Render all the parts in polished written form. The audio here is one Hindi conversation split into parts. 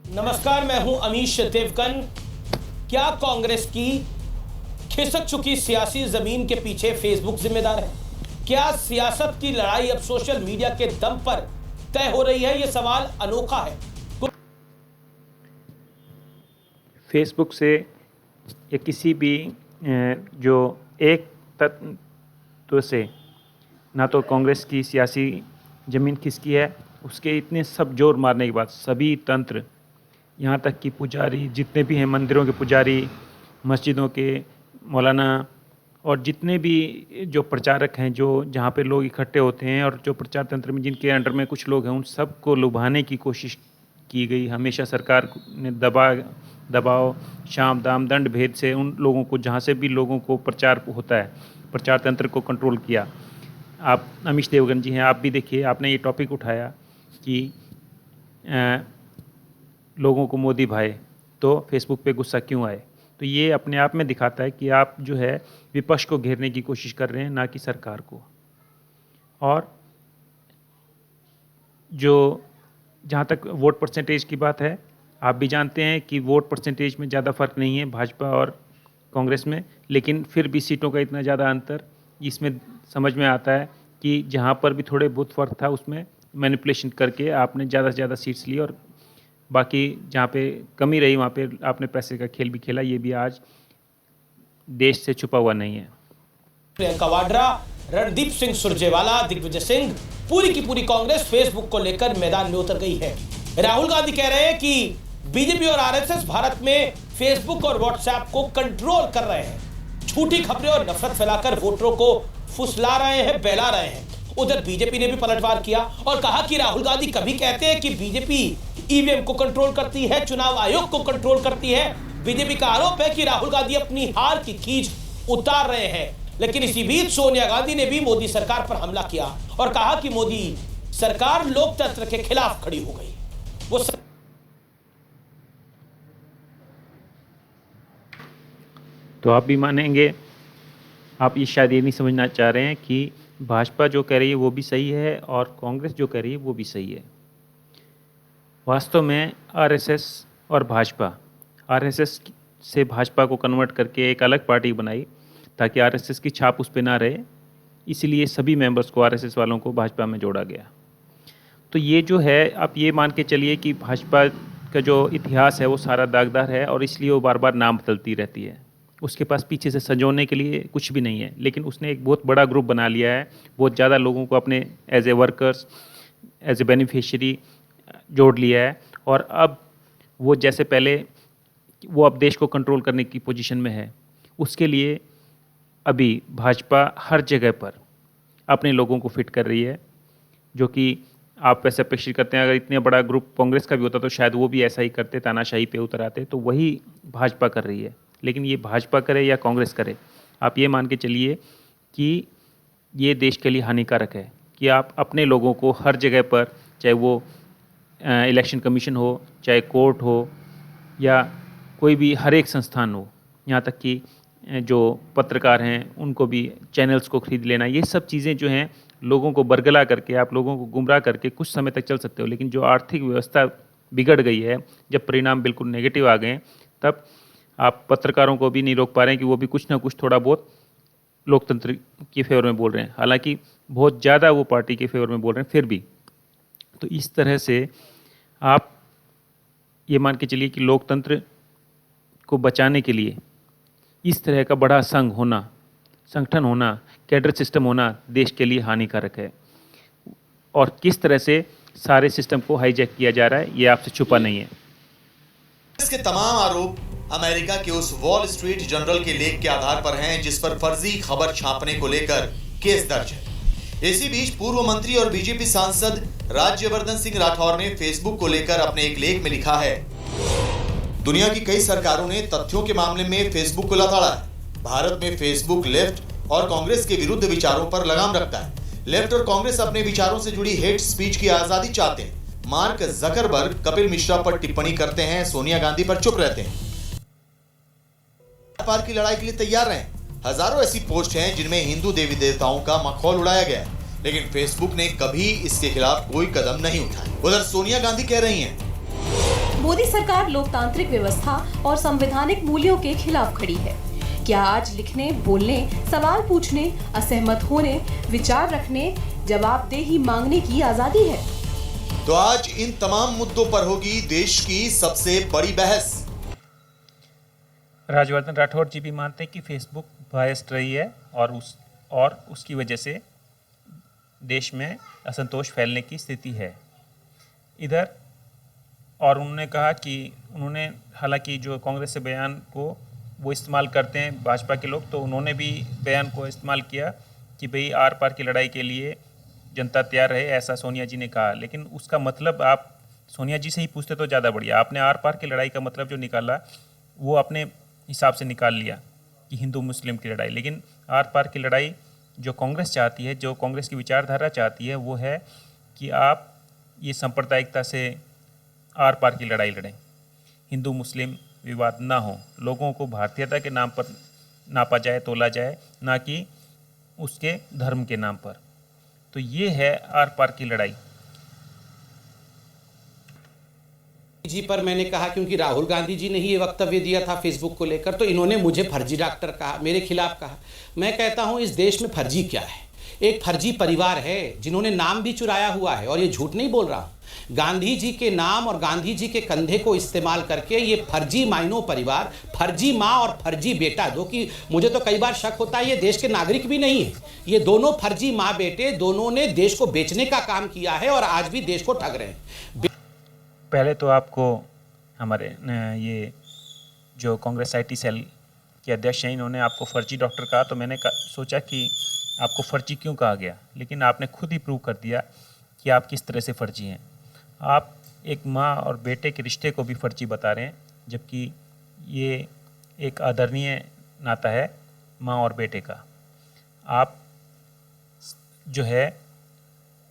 नमस्कार, मैं हूं अमीश देवगन। क्या कांग्रेस की खिसक चुकी सियासी जमीन के पीछे फेसबुक जिम्मेदार है? क्या सियासत की लड़ाई अब सोशल मीडिया के दम पर तय हो रही है? यह सवाल अनोखा है। फेसबुक से या किसी भी जो एक तत्व से ना तो कांग्रेस की सियासी ज़मीन खिसकी है, उसके इतने सब जोर मारने के बाद सभी तंत्र, यहाँ तक कि पुजारी जितने भी हैं, मंदिरों के पुजारी, मस्जिदों के मौलाना और जितने भी जो प्रचारक हैं, जो जहाँ पे लोग इकट्ठे होते हैं और जो प्रचार तंत्र में जिनके अंडर में कुछ लोग हैं, उन सबको लुभाने की कोशिश की गई। हमेशा सरकार ने दबाव शाम दाम दंड भेद से उन लोगों को, जहाँ से भी लोगों को प्रचार होता है, प्रचार तंत्र को कंट्रोल किया। आप अमीश देवगन जी हैं, आप भी देखिए, आपने ये टॉपिक उठाया कि लोगों को मोदी भाए तो फेसबुक पे गुस्सा क्यों आए। तो ये अपने आप में दिखाता है कि आप जो है विपक्ष को घेरने की कोशिश कर रहे हैं, ना कि सरकार को। और जो जहाँ तक वोट परसेंटेज की बात है, आप भी जानते हैं कि वोट परसेंटेज में ज़्यादा फ़र्क नहीं है भाजपा और कांग्रेस में, लेकिन फिर भी सीटों का इतना ज़्यादा अंतर इसमें समझ में आता है कि जहाँ पर भी थोड़े बहुत फ़र्क था, उसमें मैनिपुलेशन करके आपने ज़्यादा से ज़्यादा सीट्स ली और बाकी जहाँ पे कमी रही वहाँ पे आपने पैसे का खेल भी खेला। ये भी आज देश से छुपा हुआ नहीं है। प्रियंका वाड्रा, रणदीप सिंह सुरजेवाला, दिग्विजय सिंह, पूरी की पूरी कांग्रेस फेसबुक को लेकर मैदान में उतर गई है। राहुल गांधी कह रहे हैं कि बीजेपी और आरएसएस भारत में फेसबुक और व्हाट्सएप को कंट्रोल कर रहे हैं, झूठी खबरें और नफरत फैलाकर वोटरों को फुसला रहे हैं, बहला रहे हैं। उधर बीजेपी ने भी पलटवार किया और कहा कि राहुल गांधी कभी कहते हैं कि बीजेपी ईवीएम को कंट्रोल करती है, चुनाव आयोग को कंट्रोल करती है। बीजेपी का आरोप है कि राहुल गांधी अपनी हार की खींच उतार रहे हैं। लेकिन इसी बीच सोनिया गांधी ने भी मोदी सरकार पर हमला किया और कहा कि मोदी सरकार लोकतंत्र के खिलाफ खड़ी हो गई। वो तो आप भी मानेंगे, आप ये शायद ये नहीं समझना चाह रहे हैं कि भाजपा जो कह रही है वो भी सही है और कांग्रेस जो कह रही है वो भी सही है। वास्तव में आरएसएस और भाजपा, आरएसएस से भाजपा को कन्वर्ट करके एक अलग पार्टी बनाई ताकि आरएसएस की छाप उस पर ना रहे, इसलिए सभी मेंबर्स को, आरएसएस वालों को भाजपा में जोड़ा गया। तो ये जो है, आप ये मान के चलिए कि भाजपा का जो इतिहास है वो सारा दागदार है और इसलिए वो बार बार नाम बदलती रहती है। उसके पास पीछे से संजोने के लिए कुछ भी नहीं है, लेकिन उसने एक बहुत बड़ा ग्रुप बना लिया है, बहुत ज़्यादा लोगों को अपने as a workers, as a beneficiary जोड़ लिया है। और अब वो जैसे पहले वो अब देश को कंट्रोल करने की पोजीशन में है, उसके लिए अभी भाजपा हर जगह पर अपने लोगों को फिट कर रही है, जो कि आप वैसे अपेक्षित करते हैं। अगर इतना बड़ा ग्रुप कांग्रेस का भी होता तो शायद वो भी ऐसा ही करते, तानाशाही पे उतर आते। तो वही भाजपा कर रही है। लेकिन ये भाजपा करे या कांग्रेस करे, आप ये मान के चलिए कि ये देश के लिए हानिकारक है कि आप अपने लोगों को हर जगह पर, चाहे वो इलेक्शन कमीशन हो, चाहे कोर्ट हो या कोई भी हर एक संस्थान हो, यहाँ तक कि जो पत्रकार हैं उनको भी चैनल्स को खरीद लेना, ये सब चीज़ें जो हैं लोगों को बरगला करके, आप लोगों को गुमराह करके कुछ समय तक चल सकते हो। लेकिन जो आर्थिक व्यवस्था बिगड़ गई है, जब परिणाम बिल्कुल नेगेटिव आ गए, तब आप पत्रकारों को भी नहीं रोक पा रहे हैं कि वो भी कुछ ना कुछ थोड़ा बहुत लोकतंत्र के फेवर में बोल रहे हैं, हालांकि बहुत ज़्यादा वो पार्टी के फेवर में बोल रहे हैं फिर भी। तो इस तरह से आप ये मान के चलिए कि लोकतंत्र को बचाने के लिए इस तरह का बड़ा संघ होना, संगठन होना, कैडर सिस्टम होना देश के लिए हानिकारक है। और किस तरह से सारे सिस्टम को हाईजैक किया जा रहा है, ये आपसे छुपा नहीं है। इसके तमाम आरोप अमेरिका के उस वॉल स्ट्रीट जर्नल के लेख के आधार पर हैं जिस पर फर्जी खबर छापने को लेकर केस दर्ज है। इसी बीच पूर्व मंत्री और बीजेपी सांसद राज्यवर्धन सिंह राठौर ने फेसबुक को लेकर अपने एक लेख में लिखा है, दुनिया की कई सरकारों ने तथ्यों के मामले में फेसबुक को लताड़ा है। भारत में फेसबुक लेफ्ट और कांग्रेस के विरुद्ध विचारों पर लगाम रखता है। लेफ्ट और कांग्रेस अपने विचारों से जुड़ी हेट स्पीच की आजादी चाहते हैं। मार्क जकरबर्ग कपिल मिश्रा पर टिप्पणी करते हैं, सोनिया गांधी पर चुप रहते हैं। पार की लड़ाई के लिए तैयार रहें। हजारों ऐसी पोस्ट हैं जिनमें हिंदू देवी देवताओं का मखौल उड़ाया गया है, लेकिन फेसबुक ने कभी इसके खिलाफ कोई कदम नहीं उठाया। उधर सोनिया गांधी कह रही हैं, मोदी सरकार लोकतांत्रिक व्यवस्था और संवैधानिक मूल्यों के खिलाफ खड़ी है। क्या आज लिखने, बोलने, सवाल पूछने, असहमत होने, विचार रखने, जवाबदेही मांगने की आजादी है? तो आज इन तमाम मुद्दों पर होगी देश की सबसे बड़ी बहस। राजवर्धन राठौड़ जी भी मानते हैं कि फेसबुक बायस्ड रही है और उसकी वजह से देश में असंतोष फैलने की स्थिति है इधर। और उन्होंने कहा कि उन्होंने हालांकि जो कांग्रेस से बयान को वो इस्तेमाल करते हैं भाजपा के लोग, तो उन्होंने भी बयान को इस्तेमाल किया कि भाई आर पार की लड़ाई के लिए जनता तैयार रहे, ऐसा सोनिया जी ने कहा। लेकिन उसका मतलब आप सोनिया जी से ही पूछते तो ज़्यादा बढ़िया। आपने आर पार की लड़ाई का मतलब जो निकाला वो अपने हिसाब से निकाल लिया कि हिंदू मुस्लिम की लड़ाई। लेकिन आर पार की लड़ाई जो कांग्रेस चाहती है, जो कांग्रेस की विचारधारा चाहती है, वो है कि आप ये सांप्रदायिकता से आर पार की लड़ाई लड़ें, हिंदू मुस्लिम विवाद ना हो, लोगों को भारतीयता के नाम पर नापा जाए, तोला जाए, ना कि उसके धर्म के नाम पर। तो ये है आर पार की लड़ाई। जी पर मैंने कहा क्योंकि राहुल गांधी जी ने ही ये वक्तव्य दिया था फेसबुक को लेकर, तो इन्होंने मुझे फर्जी डॉक्टर कहा, मेरे खिलाफ कहा। मैं कहता हूं इस देश में फर्जी क्या है? एक फर्जी परिवार है जिन्होंने नाम भी चुराया हुआ है, और ये झूठ नहीं बोल रहा हूं। गांधी जी के नाम और गांधी जी के कंधे को इस्तेमाल करके ये फर्जी माइनो परिवार, फर्जी माँ और फर्जी बेटा, जो कि मुझे तो कई बार शक होता है ये देश के नागरिक भी नहीं है, ये दोनों फर्जी माँ बेटे, दोनों ने देश को बेचने का काम किया है और आज भी देश को ठग रहे हैं। पहले तो आपको हमारे ये जो कांग्रेस आईटी सेल के अध्यक्ष हैं, इन्होंने आपको फर्जी डॉक्टर कहा, तो मैंने सोचा कि आपको फर्जी क्यों कहा गया, लेकिन आपने खुद ही प्रूव कर दिया कि आप किस तरह से फर्जी हैं। आप एक माँ और बेटे के रिश्ते को भी फर्जी बता रहे हैं, जबकि ये एक आदरणीय नाता है माँ और बेटे का। आप जो है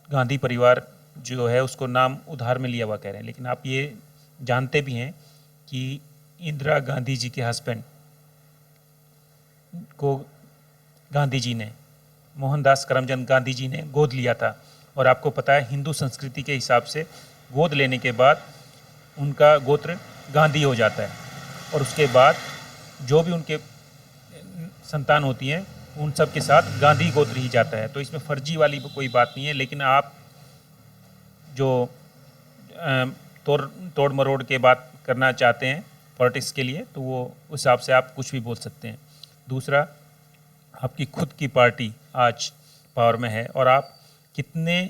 गांधी परिवार जो है उसको नाम उधार में लिया हुआ कह रहे हैं, लेकिन आप ये जानते भी हैं कि इंदिरा गांधी जी के हस्बैंड को गांधी जी ने, मोहनदास करमचंद गांधी जी ने गोद लिया था। और आपको पता है हिंदू संस्कृति के हिसाब से गोद लेने के बाद उनका गोत्र गांधी हो जाता है, और उसके बाद जो भी उनके संतान होती हैं उन सब के साथ गांधी गोत्र ही जाता है। तो इसमें फर्जी वाली कोई बात नहीं है। लेकिन आप जो तोड़ मरोड़ के बात करना चाहते हैं पॉलिटिक्स के लिए, तो वो उस हिसाब से आप कुछ भी बोल सकते हैं। दूसरा, आपकी खुद की पार्टी आज पावर में है और आप कितने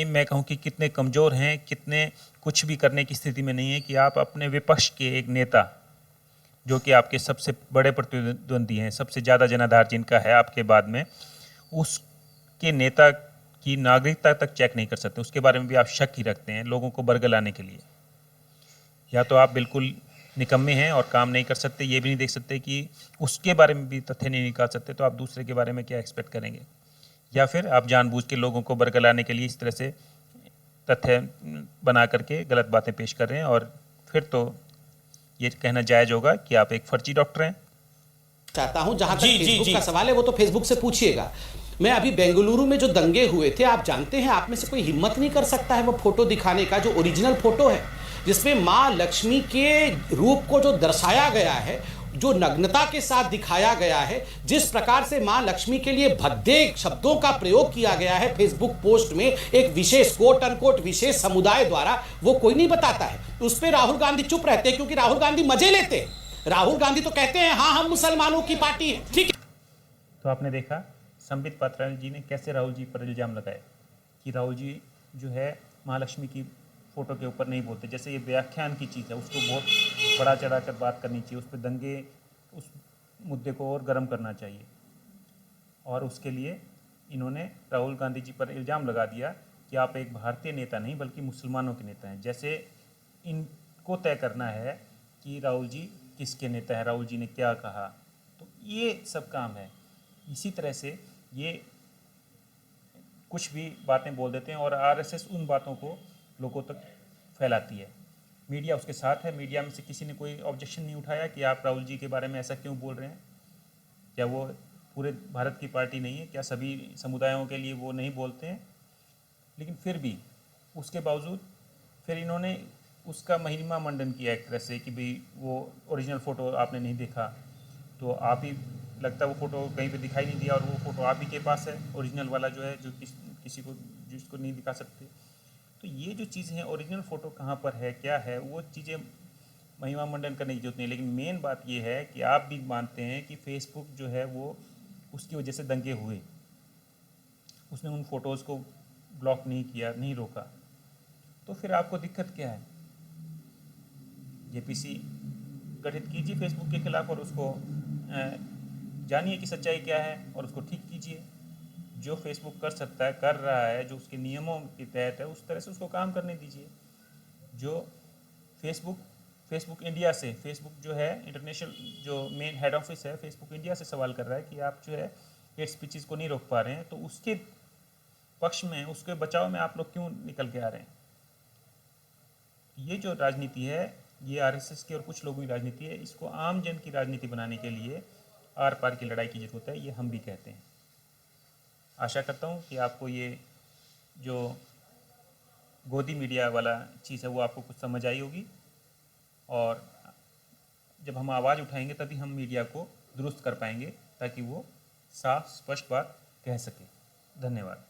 मैं कहूँ कि कितने कमज़ोर हैं, कितने कुछ भी करने की स्थिति में नहीं है कि आप अपने विपक्ष के एक नेता, जो कि आपके सबसे बड़े प्रतिद्वंदी हैं, सबसे ज़्यादा जनाधार जिनका है आपके बाद में, उसके नेता की नागरिकता तक चेक नहीं कर सकते। उसके बारे में भी आप शक ही रखते हैं लोगों को बरगलाने के लिए। या तो आप बिल्कुल निकम्मे हैं और काम नहीं कर सकते, ये भी नहीं देख सकते कि उसके बारे में भी तथ्य नहीं निकाल सकते, तो आप दूसरे के बारे में क्या एक्सपेक्ट करेंगे? या फिर आप जानबूझ के लोगों को बरगलाने के लिए इस तरह से तथ्य बना करके गलत बातें पेश कर रहे हैं, और फिर तो ये कहना जायज़ होगा कि आप एक फर्जी डॉक्टर हैं। चाहता हूं जहां तक फेसबुक का सवाल है वो तो फेसबुक से पूछिएगा। मैं अभी बेंगलुरु में जो दंगे हुए थे, आप जानते हैं, आप में से कोई हिम्मत नहीं कर सकता है वो फोटो दिखाने का, जो ओरिजिनल फोटो है जिसमें माँ लक्ष्मी के रूप को जो दर्शाया गया है, जो नग्नता के साथ दिखाया गया है, जिस प्रकार से माँ लक्ष्मी के लिए भद्दे शब्दों का प्रयोग किया गया है फेसबुक पोस्ट में एक विशेष कोट अनकोट विशेष समुदाय द्वारा, वो कोई नहीं बताता है। उस पर राहुल गांधी चुप रहते हैं क्योंकि राहुल गांधी मजे लेते हैं। राहुल गांधी तो कहते हैं हाँ हम मुसलमानों की पार्टी है, ठीक है। तो आपने देखा संबित पात्रा जी ने कैसे राहुल जी पर इल्ज़ाम लगाए कि राहुल जी जो है महालक्ष्मी की फ़ोटो के ऊपर नहीं बोलते। जैसे ये व्याख्यान की चीज़ है, उसको बहुत बड़ा चढ़ा कर बात करनी चाहिए, उस पर दंगे, उस मुद्दे को और गर्म करना चाहिए। और उसके लिए इन्होंने राहुल गांधी जी पर इल्ज़ाम लगा दिया कि आप एक भारतीय नेता नहीं बल्कि मुसलमानों के नेता हैं। जैसे इनको तय करना है कि राहुल जी किसके नेता हैं, राहुल जी ने क्या कहा, तो ये सब काम है। इसी तरह से ये कुछ भी बातें बोल देते हैं और आरएसएस उन बातों को लोगों तक फैलाती है। मीडिया उसके साथ है। मीडिया में से किसी ने कोई ऑब्जेक्शन नहीं उठाया कि आप राहुल जी के बारे में ऐसा क्यों बोल रहे हैं? क्या वो पूरे भारत की पार्टी नहीं है? क्या सभी समुदायों के लिए वो नहीं बोलते हैं? लेकिन फिर भी उसके बावजूद फिर इन्होंने उसका महिमा मंडन किया एक तरह से कि भाई वो ओरिजिनल फ़ोटो आपने नहीं देखा, तो आप ही लगता है वो फ़ोटो कहीं पे दिखाई नहीं दिया और वो फ़ोटो आप ही के पास है, ओरिजिनल वाला जो है, जो किसी को जिसको नहीं दिखा सकते। तो ये जो चीज़ है, ओरिजिनल फ़ोटो कहाँ पर है, क्या है, वो चीज़ें महिमा मंडन करने की जरूरत नहीं। लेकिन मेन बात ये है कि आप भी मानते हैं कि फेसबुक जो है वो उसकी वजह से दंगे हुए, उसने उन फ़ोटोज़ को ब्लॉक नहीं किया, नहीं रोका, तो फिर आपको दिक्कत क्या है? जेपीसी गठित कीजिए फेसबुक के खिलाफ और उसको जानिए कि सच्चाई क्या है और उसको ठीक कीजिए। जो फेसबुक कर सकता है, कर रहा है, जो उसके नियमों के तहत है, उस तरह से उसको काम करने दीजिए। जो फेसबुक इंडिया से, फेसबुक जो है इंटरनेशनल जो मेन हेड ऑफिस है फेसबुक इंडिया से सवाल कर रहा है कि आप जो है हेट स्पीचेस को नहीं रोक पा रहे हैं, तो उसके पक्ष में, उसके बचाव में आप लोग क्यों निकल के आ रहे हैं? ये जो राजनीति है, ये आरएसएस की और कुछ लोगों की राजनीति है। इसको आम जन की राजनीति बनाने के लिए आर पार की लड़ाई की जरूरत है, ये हम भी कहते हैं। आशा करता हूँ कि आपको ये जो गोदी मीडिया वाला चीज़ है वो आपको कुछ समझ आई होगी, और जब हम आवाज़ उठाएंगे तभी हम मीडिया को दुरुस्त कर पाएंगे, ताकि वो साफ स्पष्ट बात कह सके। धन्यवाद।